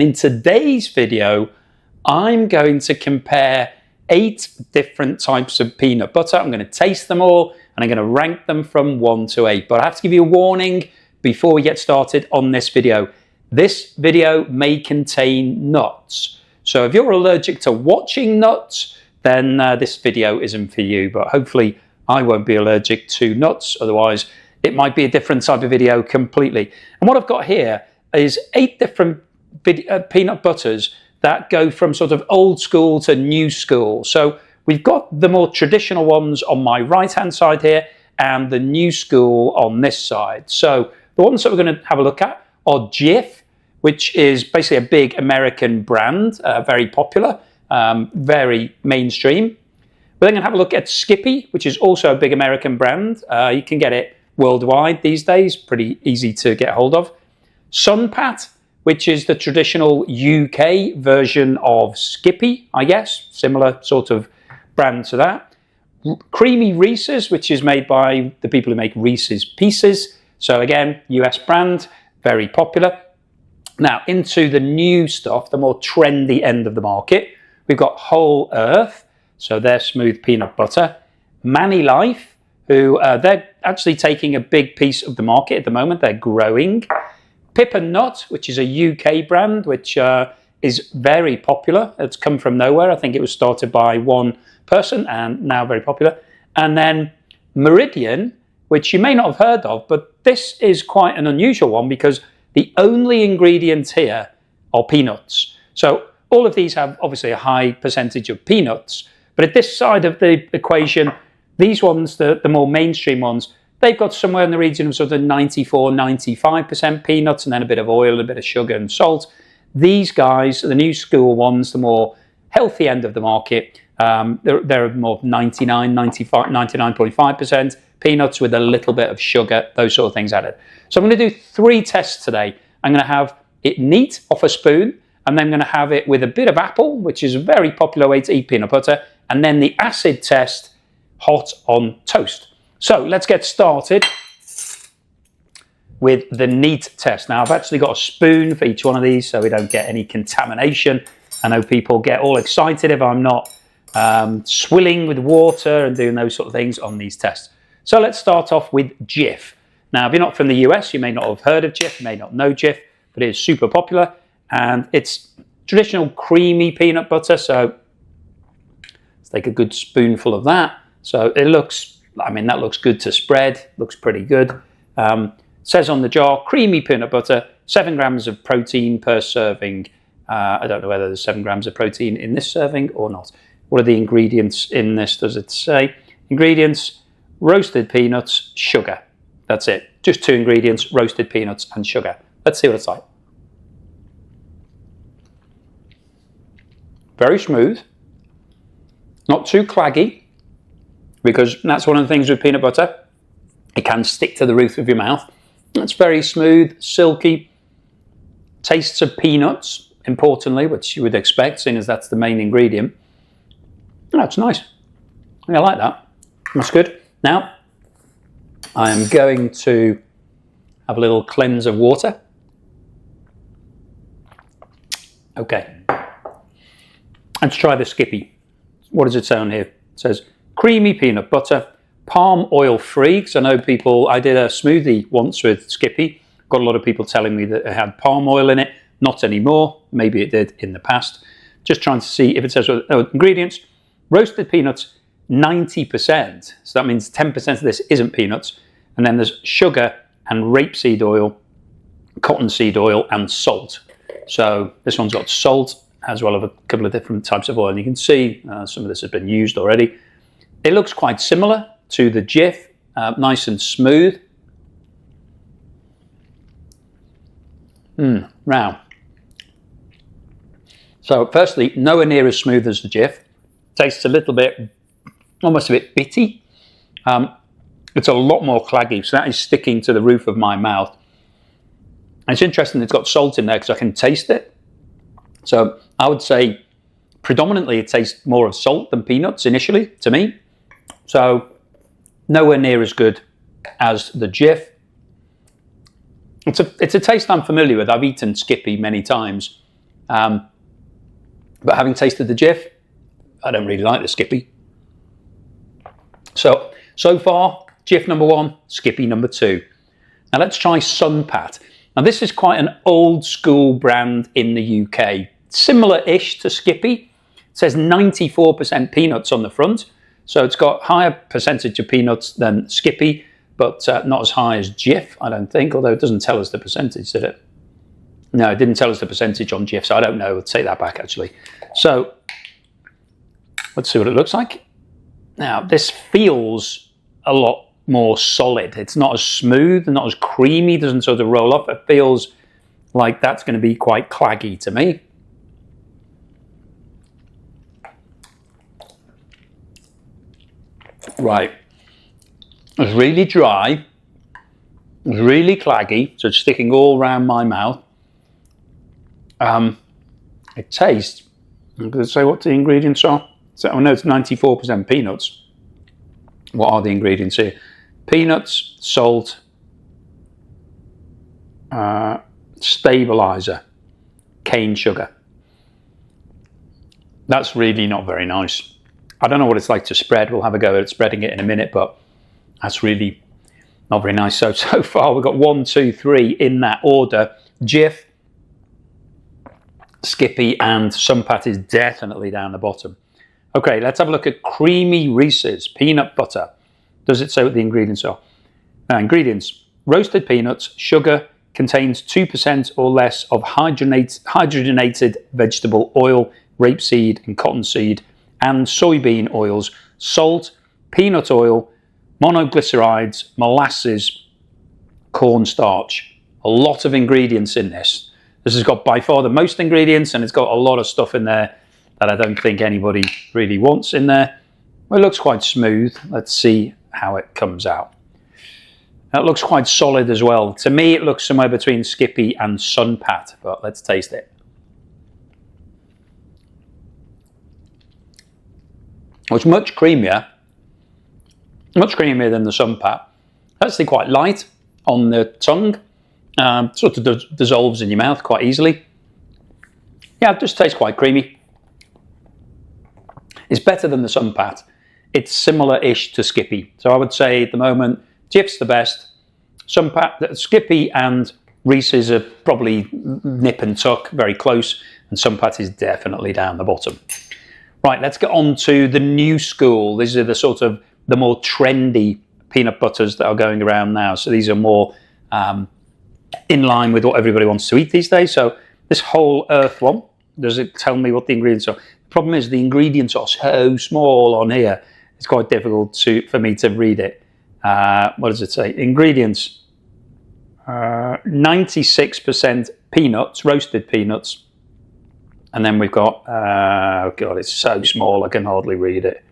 In today's video, I'm going to compare 8 different types of peanut butter. I'm going to taste them all and I'm going to rank them from 1 to 8. But I have to give you a warning before we get started on this video. This video may contain nuts. So if you're allergic to watching nuts, then this video isn't for you. But hopefully I won't be allergic to nuts. Otherwise, it might be a different type of video completely. And what I've got here is 8 different peanut butters that go from sort of old school to new school. So we've got the more traditional ones on my right hand side here and the new school on this side. So the ones that we're going to have a look at are Jif, which is basically a big American brand, very popular, very mainstream. We're then going to have a look at Skippy, which is also a big American brand. You can get it worldwide these days, pretty easy to get hold of. Sunpat, which is the traditional UK version of Skippy, I guess, similar sort of brand to that. Creamy Reeses, which is made by the people who make Reese's Pieces. So again, US brand, very popular. Now into the new stuff, the more trendy end of the market. We've got Whole Earth, so they're smooth peanut butter. ManiLife, who they're actually taking a big piece of the market at the moment. They're growing. Pip Nut, which is a UK brand, which is very popular. It's come from nowhere. I think it was started by one person and now very popular. And then Meridian, which you may not have heard of, but this is quite an unusual one because the only ingredients here are peanuts. So all of these have obviously a high percentage of peanuts, but at this side of the equation, these ones, the more mainstream ones, they've got somewhere in the region of sort of 94, 95% peanuts and then a bit of oil, a bit of sugar and salt. These guys, the new school ones, the more healthy end of the market, they're more 99, 95, 99.5% peanuts with a little bit of sugar, those sort of things added. So I'm going to do 3 tests today. I'm going to have it neat off a spoon, and then I'm going to have it with a bit of apple, which is a very popular way to eat peanut butter, and then the acid test hot on toast. So let's get started with the neat test. Now I've actually got a spoon for each one of these so we don't get any contamination. I know people get all excited if I'm not swilling with water and doing those sort of things on these tests. So let's start off with Jif. Now if you're not from the US, you may not have heard of Jif, you may not know Jif, but it is super popular and it's traditional creamy peanut butter. So let's take a good spoonful of that. So it looks, I mean, that looks good to spread, looks pretty good. Says on the jar, creamy peanut butter, 7 grams of protein per serving. I don't know whether there's 7 grams of protein in this serving or not. What are the ingredients in this, does it say? Ingredients, roasted peanuts, sugar. That's it. Just 2 ingredients, roasted peanuts and sugar. Let's see what it's like. Very smooth, not too claggy, because that's one of the things with peanut butter. It can stick to the roof of your mouth. It's very smooth, silky, tastes of peanuts, importantly, which you would expect, seeing as that's the main ingredient. That's nice. I like that. That's good. Now, I am going to have a little cleanse of water. Okay. Let's try the Skippy. What does it say on here? It says, creamy peanut butter, palm oil free, because I know people, I did a smoothie once with Skippy, got a lot of people telling me that it had palm oil in it, not anymore, maybe it did in the past. Just trying to see if it says, ingredients, roasted peanuts, 90%, so that means 10% of this isn't peanuts, and then there's sugar and rapeseed oil, cottonseed oil, and salt. So this one's got salt, as well as a couple of different types of oil, and you can see some of this has been used already. It looks quite similar to the Jif, nice and smooth. Wow. So firstly, nowhere near as smooth as the Jif. Tastes a little bit, almost a bit bitty. It's a lot more claggy, so that is sticking to the roof of my mouth. And it's interesting it's got salt in there because I can taste it. So I would say predominantly it tastes more of salt than peanuts initially to me. So nowhere near as good as the Jif. It's a taste I'm familiar with. I've eaten Skippy many times. But having tasted the Jif, I don't really like the Skippy. So far, Jif number 1, Skippy number 2. Now let's try Sunpat. Now this is quite an old school brand in the UK. Similar-ish to Skippy. It says 94% peanuts on the front. So it's got higher percentage of peanuts than Skippy, but not as high as Jif, I don't think, although it doesn't tell us the percentage, did it? No, it didn't tell us the percentage on Jif, so I don't know. I'll take that back, actually. So let's see what it looks like. Now, this feels a lot more solid. It's not as smooth, not as creamy, doesn't sort of roll off. It feels like that's going to be quite claggy to me. Right. It's really dry. It's really claggy, so it's sticking all around my mouth. It tastes, I'm going to say what the ingredients are. So I know it's 94% peanuts. What are the ingredients here? Peanuts, salt, stabilizer, cane sugar. That's really not very nice. I don't know what it's like to spread. We'll have a go at spreading it in a minute, but that's really not very nice. So far we've got 1, 2, 3 in that order. Jif, Skippy, and Sunpat is definitely down the bottom. Okay, let's have a look at creamy Reese's peanut butter. Does it say what the ingredients are? Now, ingredients: roasted peanuts, sugar, contains 2% or less of hydrogenated vegetable oil, rapeseed and cottonseed, and soybean oils, salt, peanut oil, monoglycerides, molasses, cornstarch. A lot of ingredients in this. This has got by far the most ingredients, and it's got a lot of stuff in there that I don't think anybody really wants in there. Well, it looks quite smooth. Let's see how it comes out. That looks quite solid as well. To me, it looks somewhere between Skippy and Sunpat, but let's taste it. It's much creamier than the Sunpat. Actually quite light on the tongue. Sort of dissolves in your mouth quite easily. Yeah, it just tastes quite creamy. It's better than the Sunpat. It's similar-ish to Skippy. So I would say at the moment, Jif's the best. Sunpat, Skippy and Reese's are probably nip and tuck, very close, and Sunpat is definitely down the bottom. Right, let's get on to the new school. These are the sort of the more trendy peanut butters that are going around now. So these are more in line with what everybody wants to eat these days. So this Whole Earth one, does it tell me what the ingredients are? The problem is the ingredients are so small on here. It's quite difficult for me to read it. What does it say? Ingredients: 96% peanuts, roasted peanuts. And then we've got, oh God, it's so small I can hardly read it.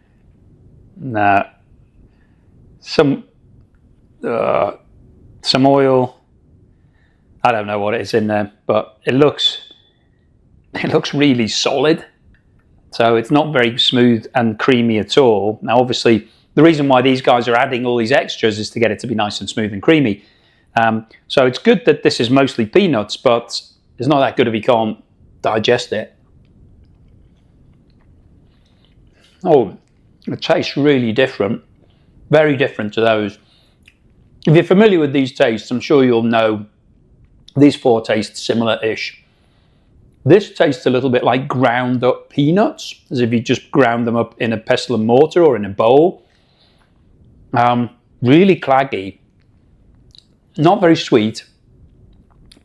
Some oil. I don't know what it is in there, but it looks really solid. So it's not very smooth and creamy at all. Now, obviously, the reason why these guys are adding all these extras is to get it to be nice and smooth and creamy. So it's good that this is mostly peanuts, but it's not that good if you can't digest it. Oh, it tastes really different. Very different to those. If you're familiar with these tastes, I'm sure you'll know these 4 taste similar-ish. This tastes a little bit like ground up peanuts, as if you just ground them up in a pestle and mortar or in a bowl. Really claggy. Not very sweet.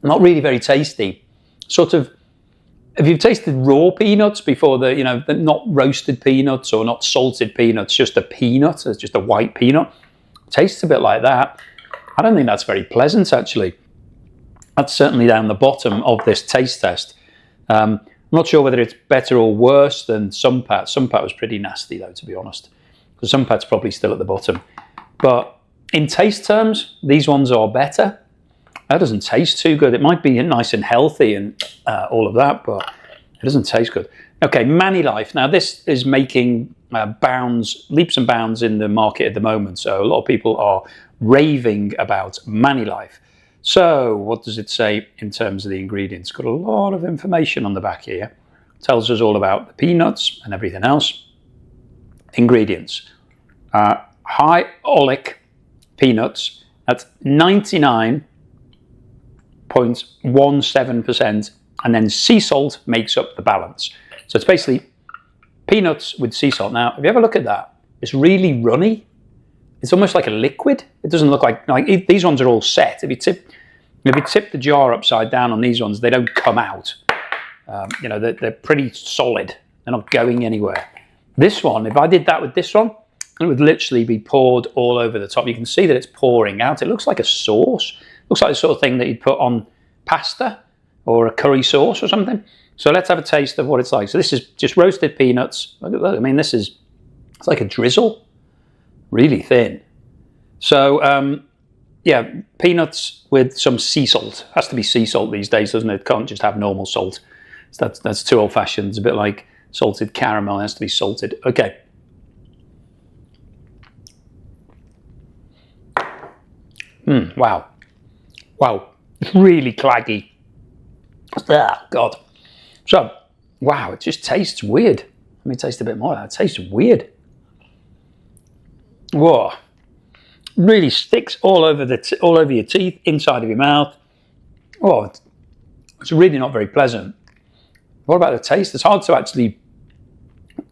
Not really very tasty. Sort of, if you've tasted raw peanuts before, the not roasted peanuts or not salted peanuts, just a peanut, it's just a white peanut. Tastes a bit like that. I don't think that's very pleasant, actually. That's certainly down the bottom of this taste test. I'm not sure whether it's better or worse than Sunpat. Sunpat was pretty nasty, though, to be honest. Because Sunpat's probably still at the bottom. But in taste terms, these ones are better. That doesn't taste too good. It might be nice and healthy and all of that, but it doesn't taste good. Okay, ManiLife. Now, this is making leaps and bounds in the market at the moment. So a lot of people are raving about ManiLife. So what does it say in terms of the ingredients? Got a lot of information on the back here. Tells us all about the peanuts and everything else. Ingredients. High oleic peanuts at 99.17%, and then sea salt makes up the balance. So it's basically peanuts with sea salt. Now, if you ever look at that, it's really runny. It's almost like a liquid. It doesn't look like these ones are all set. If you tip the jar upside down on these ones, they don't come out. You know, they're pretty solid. They're not going anywhere. This one, if I did that with this one, it would literally be poured all over the top. You can see that it's pouring out. It looks like a sauce. It looks like the sort of thing that you'd put on pasta or a curry sauce or something. So let's have a taste of what it's like. So this is just roasted peanuts. Look at that. I mean, it's like a drizzle. Really thin. So, yeah, peanuts with some sea salt. Has to be sea salt these days, doesn't it? It can't just have normal salt. So that's too old-fashioned. It's a bit like salted caramel. It has to be salted. Okay. Wow. Wow. It's really claggy. Ah, God. So, wow, it just tastes weird. Let me taste a bit more of that. It tastes weird. Whoa. Really sticks all over your teeth, inside of your mouth. Oh, it's really not very pleasant. What about the taste? It's hard to actually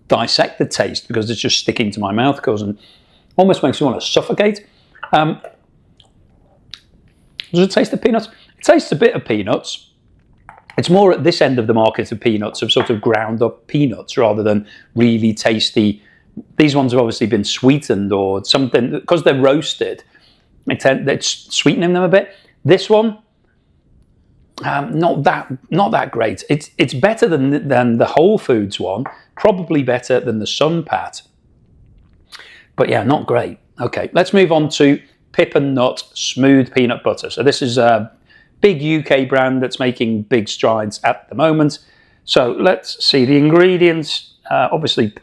dissect the taste because it's just sticking to my mouth, and almost makes me want to suffocate. Does it taste of peanuts? It tastes a bit of peanuts. It's more at this end of the market of peanuts, of sort of ground up peanuts, rather than really tasty. These ones have obviously been sweetened or something, because they're roasted. It's sweetening them a bit. This one, not that great. It's better than the Whole Foods one. Probably better than the Sunpat. But yeah, not great. Okay, let's move on to Pip Nut smooth peanut butter. So this is a big UK brand that's making big strides at the moment. So let's see the ingredients. Obviously,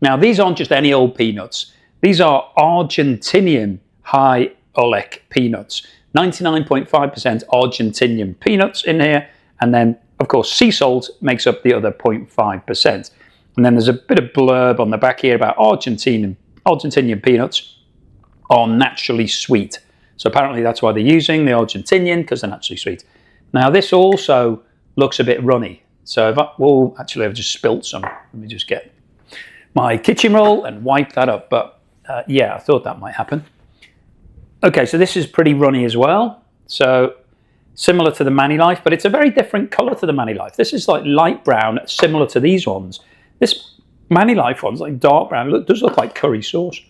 now these aren't just any old peanuts. These are Argentinian high oleic peanuts. 99.5% Argentinian peanuts in here. And then, of course, sea salt makes up the other 0.5%. And then there's a bit of blurb on the back here about Argentinian peanuts are naturally sweet. So apparently that's why they're using the Argentinian, because they're naturally sweet. Now this also looks a bit runny. So if actually I've just spilt some. Let me just get my kitchen roll and wipe that up. But yeah, I thought that might happen. Okay, so this is pretty runny as well. So similar to the ManiLife, but it's a very different color to the ManiLife. This is like light brown, similar to these ones. This ManiLife one's like dark brown. Does look like curry sauce.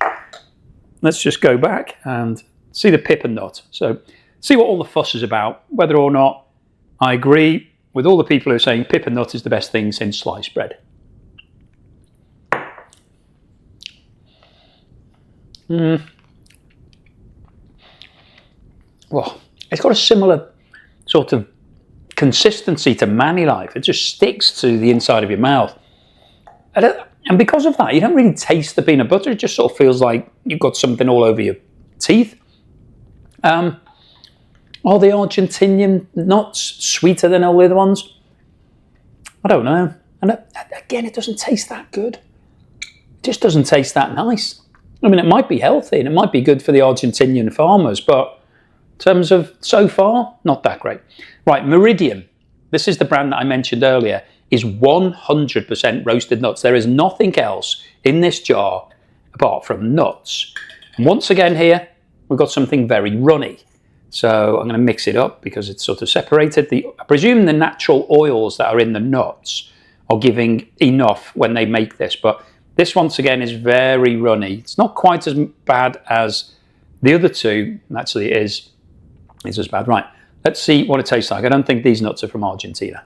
Let's just go back and see the Pip Nut. So see what all the fuss is about, whether or not I agree with all the people who are saying Pip Nut is the best thing since sliced bread. Well, it's got a similar sort of consistency to ManiLife. It just sticks to the inside of your mouth. And because of that, you don't really taste the peanut butter. It just sort of feels like you've got something all over your teeth. Are the Argentinian nuts sweeter than all the other ones? I don't know. And again, it doesn't taste that good. It just doesn't taste that nice. I mean, it might be healthy and it might be good for the Argentinian farmers, but in terms of so far, not that great. Right, Meridian. This is the brand that I mentioned earlier. Is 100% roasted nuts. There is nothing else in this jar apart from nuts. And once again here, we've got something very runny. So I'm going to mix it up because it's sort of separated. I presume the natural oils that are in the nuts are giving enough when they make this. But this, once again, is very runny. It's not quite as bad as the other two. Actually, it is as bad. Right, let's see what it tastes like. I don't think these nuts are from Argentina.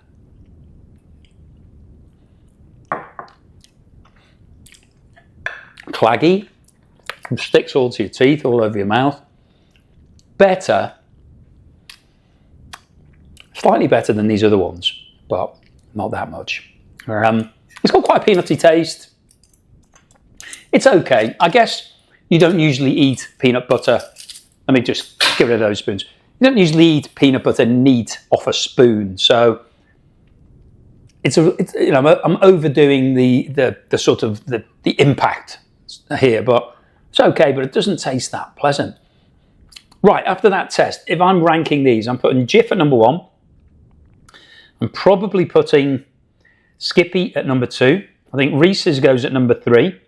Claggy, sticks all to your teeth, all over your mouth. Better, slightly better than these other ones, but not that much. It's got quite a peanutty taste. It's okay. I guess you don't usually eat peanut butter. Let me just get rid of those spoons. you don't usually eat peanut butter neat off a spoon, so it's you know, I'm overdoing the sort of the impact here, but it's okay. But it doesn't taste that pleasant. Right, after that test, if I'm ranking these, I'm putting Jif at number 1. I'm probably putting Skippy at number 2. I think Reese's goes at number 3.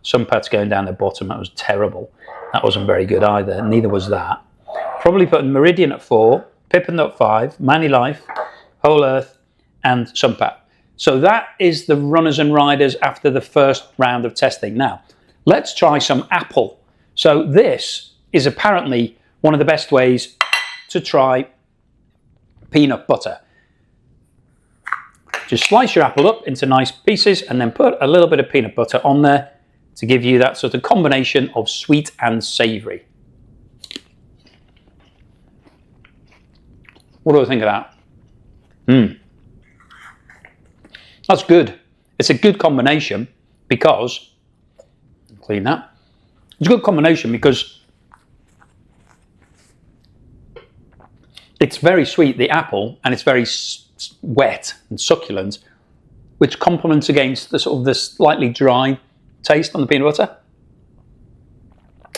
Some pats going down the bottom. That was terrible. That wasn't very good either. Neither was that. Probably putting Meridian at 4, Pip Nut 5, ManiLife, Whole Earth, and Sunpat. So that is the runners and riders after the first round of testing. Now, let's try some apple. So this is apparently one of the best ways to try peanut butter. Just slice your apple up into nice pieces and then put a little bit of peanut butter on there to give you that sort of combination of sweet and savoury. What do I think of that? That's good. It's a good combination because, clean that. It's a good combination because it's very sweet, the apple, and it's very wet and succulent, which complements against the sort of the slightly dry taste on the peanut butter.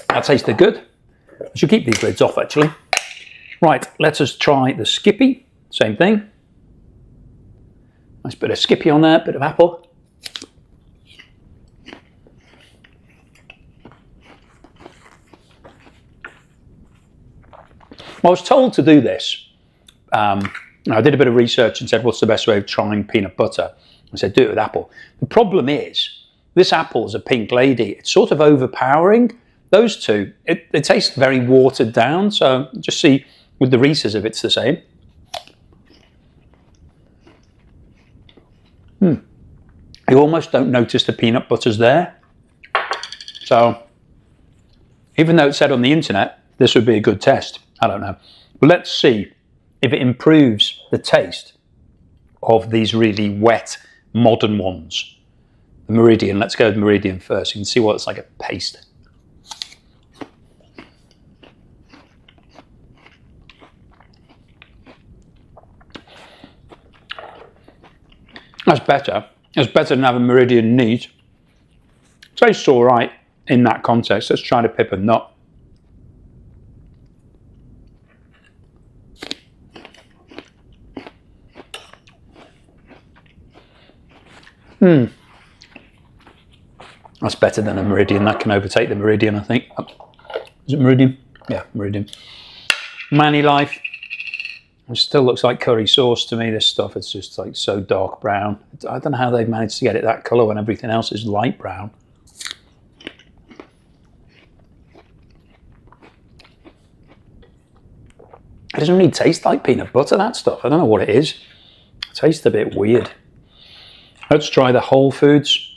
That tasted good. I should keep these lids off actually. Right, let us try the Skippy. Same thing. Nice bit of Skippy on there, bit of apple. I was told to do this. I did a bit of research and said, what's the best way of trying peanut butter? I said, do it with apple. The problem is, this apple is a pink lady. It's sort of overpowering. Those two, they taste very watered down. So just see with the Reeses if it's the same. You almost don't notice the peanut butter's there. So even though it said on the internet, this would be a good test. I don't know. But let's see if it improves the taste of these really wet, modern ones. The Meridian, let's go with Meridian first. You can see what it's like a paste. That's better. It's better than having Meridian neat. Tastes all right in that context. Let's try the Pip Nut. That's better than a Meridian. That can overtake the Meridian, I think. Is it Meridian? Yeah, Meridian. ManiLife. It still looks like curry sauce to me, this stuff. It's just like so dark brown. I don't know how they've managed to get it that colour when everything else is light brown. It doesn't really taste like peanut butter, that stuff. I don't know what it is. It tastes a bit weird. Let's try the Whole Foods.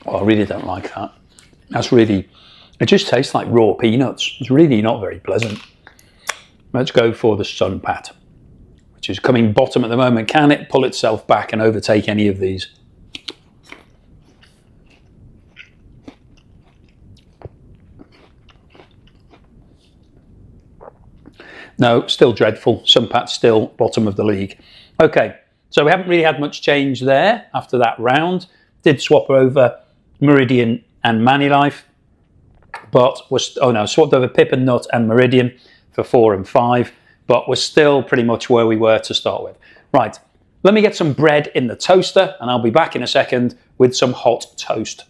Oh, I really don't like that. That's really, it just tastes like raw peanuts. It's really not very pleasant. Let's go for the Sunpat, which is coming bottom at the moment. Can it pull itself back and overtake any of these? No, still dreadful. Sunpat's still bottom of the league. Okay, so we haven't really had much change there after that round. Did swap over Meridian and ManiLife, but was swapped over Pip Nut and Meridian for 4 and 5, but we're still pretty much where we were to start with. Right, let me get some bread in the toaster and I'll be back in a second with some hot toast.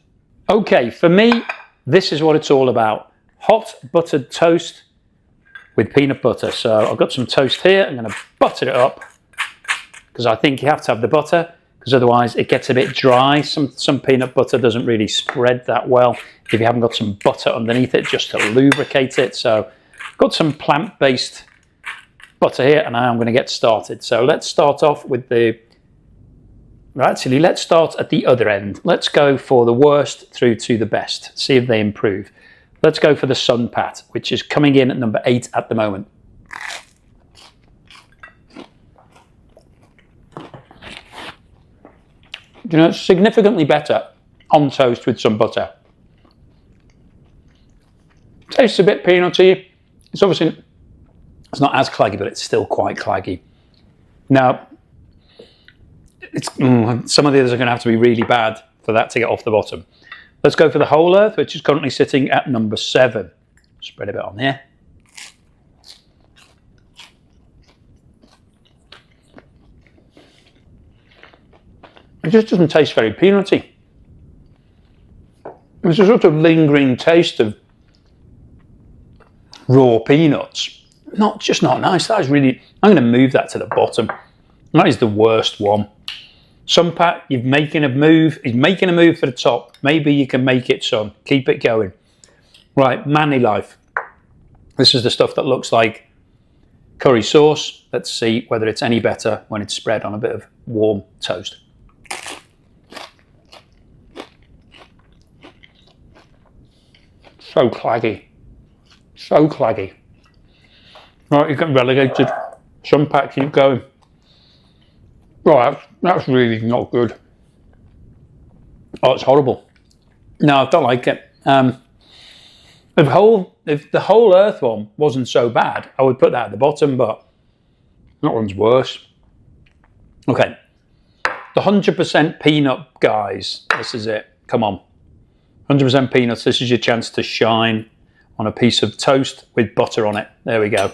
Okay, for me, this is what it's all about. Hot buttered toast with peanut butter. So I've got some toast here. I'm going to butter it up because I think you have to have the butter, because otherwise it gets a bit dry. Some peanut butter doesn't really spread that well if you haven't got some butter underneath it just to lubricate it. So I've got some plant-based butter here and I'm going to get started. So let's start off with the, actually let's start at the other end. Let's go for the worst through to the best, see if they improve. Let's go for the Sunpat, which is coming in at number 8 at the moment. You know, it's significantly better on toast with some butter. Tastes a bit peanutty. It's obviously, it's not as claggy, but it's still quite claggy. Now, some of the others are going to have to be really bad for that to get off the bottom. Let's go for the Whole Earth, which is currently sitting at number 7. Spread a bit on here. It just doesn't taste very peanutty. There's a sort of lingering taste of raw peanuts. Just not nice. That is really, I'm going to move that to the bottom. That is the worst one. Sunpat, you're making a move. He's making a move for the top. Maybe you can make it, son. Keep it going. Right, ManiLife. This is the stuff that looks like curry sauce. Let's see whether it's any better when it's spread on a bit of warm toast. So claggy. So claggy. Right, you get relegated. Sunpat, keep going. Right, that's really not good. Oh, it's horrible. No, I don't like it. If the Whole Earth one wasn't so bad, I would put that at the bottom, but that one's worse. Okay, the 100% peanut guys, this is it. Come on. 100% peanuts, this is your chance to shine on a piece of toast with butter on it. There we go.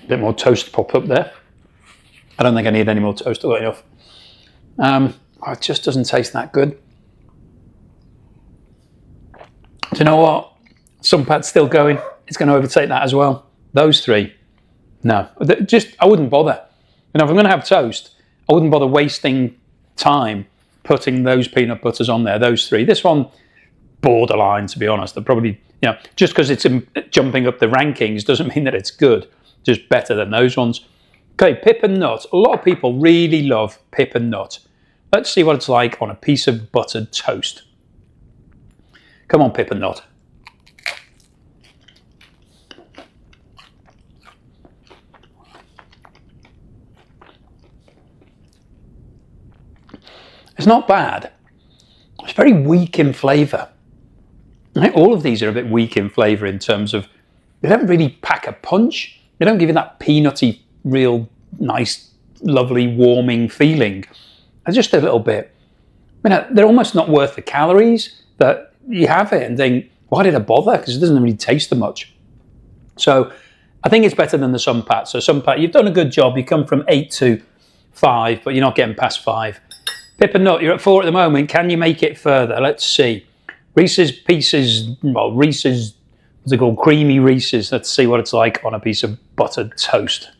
Bit more toast pop up there. I don't think I need any more toast. I've got enough. It just doesn't taste that good. Do you know what? Sunpat's still going. It's going to overtake that as well. Those three, no. I wouldn't bother. You know, if I'm going to have toast, I wouldn't bother wasting time putting those peanut butters on there. Those three. This one, borderline, to be honest. They're probably, you know, just because it's jumping up the rankings doesn't mean that it's good. Just better than those ones. Okay, Pip and Nut. A lot of people really love Pip and Nut. Let's see what it's like on a piece of buttered toast. Come on, Pip and Nut. It's not bad. It's very weak in flavour. I think all of these are a bit weak in flavour in terms of they don't really pack a punch. They don't give you that peanutty, real nice, lovely, warming feeling. They're just a little bit, you know, they're almost not worth the calories, but you have it and think, why did I bother? Because it doesn't really taste that much. So I think it's better than the Sunpat. So Sunpat, you've done a good job. You come from 8 to 5, but you're not getting past 5. Pip and Nut, you're at 4 at the moment. Can you make it further? Let's see. Reese's Pieces, well, Reese's, what's it called? Creamy Reese's. Let's see what it's like on a piece of buttered toast.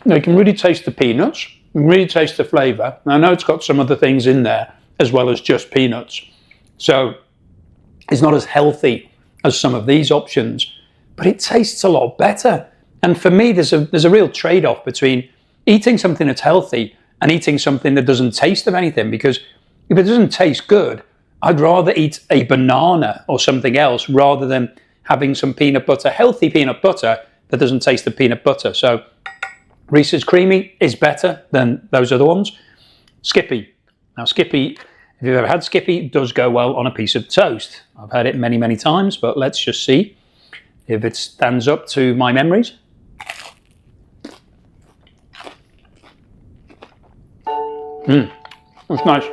Now you can really taste the peanuts. You can really taste the flavour. I know it's got some other things in there as well as just peanuts. So it's not as healthy as some of these options, but it tastes a lot better. And for me, there's a real trade-off between eating something that's healthy and eating something that doesn't taste of anything, because if it doesn't taste good, I'd rather eat a banana or something else rather than having some peanut butter, healthy peanut butter that doesn't taste of peanut butter. So Reese's Creamy is better than those other ones. Skippy. Now Skippy, if you've ever had Skippy, it does go well on a piece of toast. I've had it many, many times, but let's just see if it stands up to my memories. That's nice.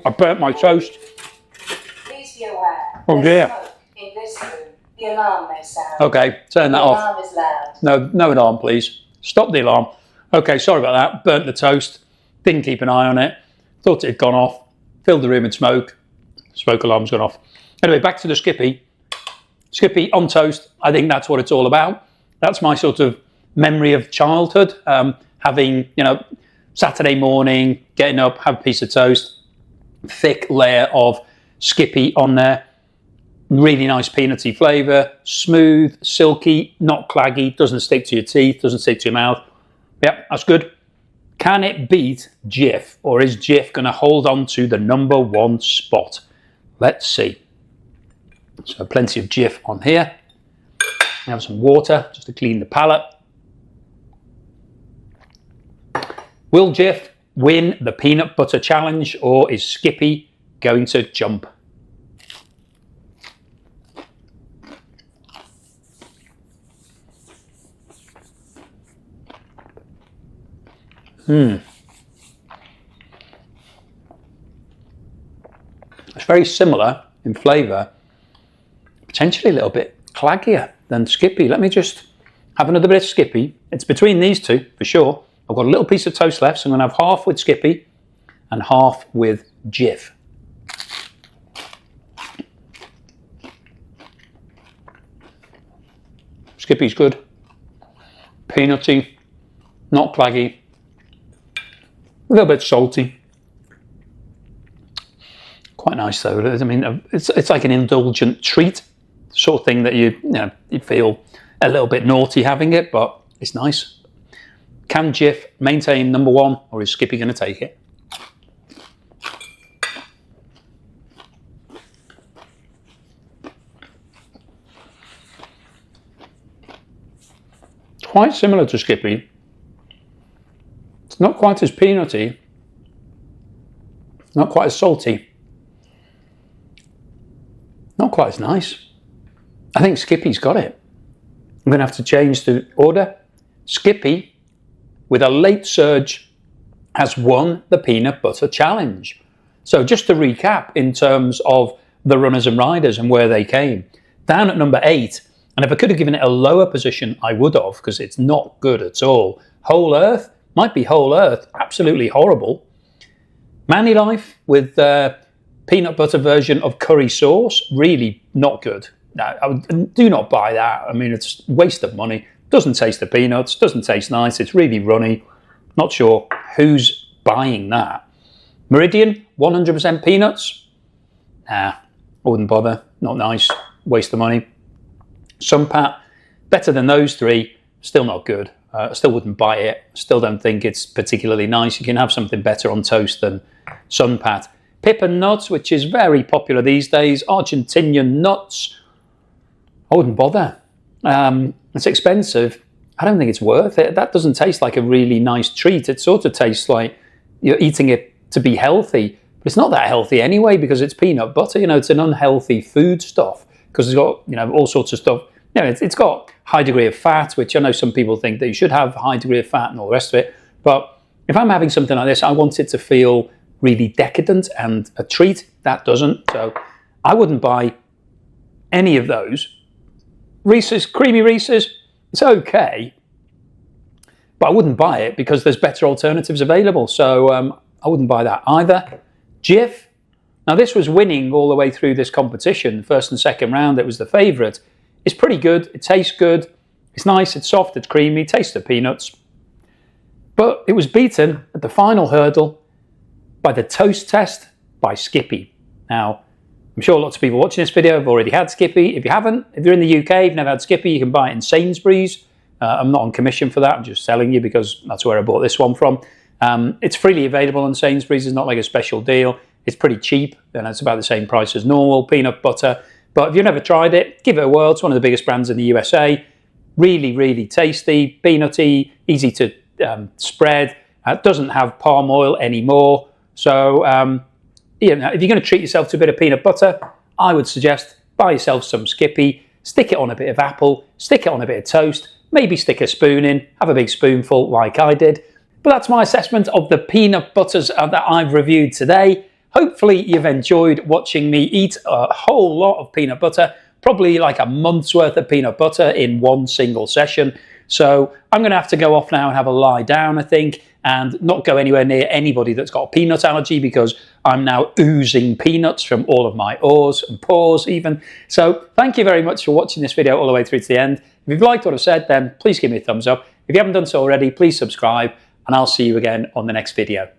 I burnt my toast. Please be aware. Oh dear. Smoke in this room. The alarm may sound. Okay, turn that the off. The alarm is loud. No alarm, please. Stop the alarm. Okay, sorry about that. Burnt the toast. Didn't keep an eye on it. Thought it had gone off. Filled the room with smoke. Smoke alarm's gone off. Anyway, back to the Skippy. Skippy on toast. I think that's what it's all about. That's my sort of memory of childhood. Having, you know, Saturday morning, getting up, have a piece of toast, thick layer of Skippy on there. Really nice peanutty flavour, smooth, silky, not claggy, doesn't stick to your teeth, doesn't stick to your mouth. Yep, that's good. Can it beat Jif, or is Jif going to hold on to the #1 spot? Let's see. So plenty of Jif on here. Have some water just to clean the palate. Will Jif win the peanut butter challenge, or is Skippy going to jump? It's very similar in flavour, potentially a little bit claggier than Skippy. Let me just have another bit of Skippy. It's between these two for sure. I've got a little piece of toast left, so I'm going to have half with Skippy and half with Jif. Skippy's good. Peanutty, not claggy. A little bit salty. Quite nice though. I mean, it's like an indulgent treat, sort of thing that you feel a little bit naughty having it, but it's nice. Can Jif maintain #1, or is Skippy going to take it? Quite similar to Skippy. It's not quite as peanutty, not quite as salty, not quite as nice. I think Skippy's got it. I'm going to have to change the order. Skippy, with a late surge, has won the peanut butter challenge. So just to recap in terms of the runners and riders and where they came. Down at number 8, and if I could have given it a lower position, I would have, because it's not good at all. Whole Earth, might be Whole Earth, absolutely horrible. ManiLife with peanut butter version of curry sauce, really not good. No, do not buy that. I mean, it's a waste of money. Doesn't taste the peanuts, doesn't taste nice, it's really runny. Not sure who's buying that. Meridian, 100% peanuts. Nah, I wouldn't bother, not nice, waste of money. Sunpat, better than those three, still not good. I still wouldn't buy it, still don't think it's particularly nice. You can have something better on toast than Sunpat. Pip Nut, which is very popular these days, Argentinian nuts. I wouldn't bother. It's expensive. I don't think it's worth it. That doesn't taste like a really nice treat. It sort of tastes like you're eating it to be healthy. But it's not that healthy anyway, because it's peanut butter. It's an unhealthy food stuff because it's got all sorts of stuff. It's got high degree of fat, which I know some people think that you should have a high degree of fat and all the rest of it. But if I'm having something like this, I want it to feel really decadent and a treat. That doesn't. So I wouldn't buy any of those. Reeses, creamy Reeses, it's okay, but I wouldn't buy it because there's better alternatives available. So I wouldn't buy that either. Jif, now this was winning all the way through this competition. First and second round, it was the favourite. It's pretty good, it tastes good, it's nice, it's soft, it's creamy, tastes of peanuts. But it was beaten at the final hurdle by the toast test by Skippy. Now, I'm sure lots of people watching this video have already had Skippy. If you haven't, if you're in the UK, you've never had Skippy, you can buy it in Sainsbury's. I'm not on commission for that, I'm just selling you because that's where I bought this one from. It's freely available in Sainsbury's, it's not like a special deal. It's pretty cheap, and it's about the same price as normal peanut butter. But if you've never tried it, give it a whirl. It's one of the biggest brands in the USA. Really, really tasty, peanutty, easy to spread. It doesn't have palm oil anymore. So, if you're going to treat yourself to a bit of peanut butter, I would suggest buy yourself some Skippy, stick it on a bit of apple, stick it on a bit of toast, maybe stick a spoon in, have a big spoonful like I did. But that's my assessment of the peanut butters that I've reviewed today. Hopefully you've enjoyed watching me eat a whole lot of peanut butter, probably like a month's worth of peanut butter in one single session. So I'm going to have to go off now and have a lie down, I think, and not go anywhere near anybody that's got a peanut allergy, because I'm now oozing peanuts from all of my oars and pores even. So thank you very much for watching this video all the way through to the end. If you've liked what I've said, then please give me a thumbs up. If you haven't done so already, please subscribe, and I'll see you again on the next video.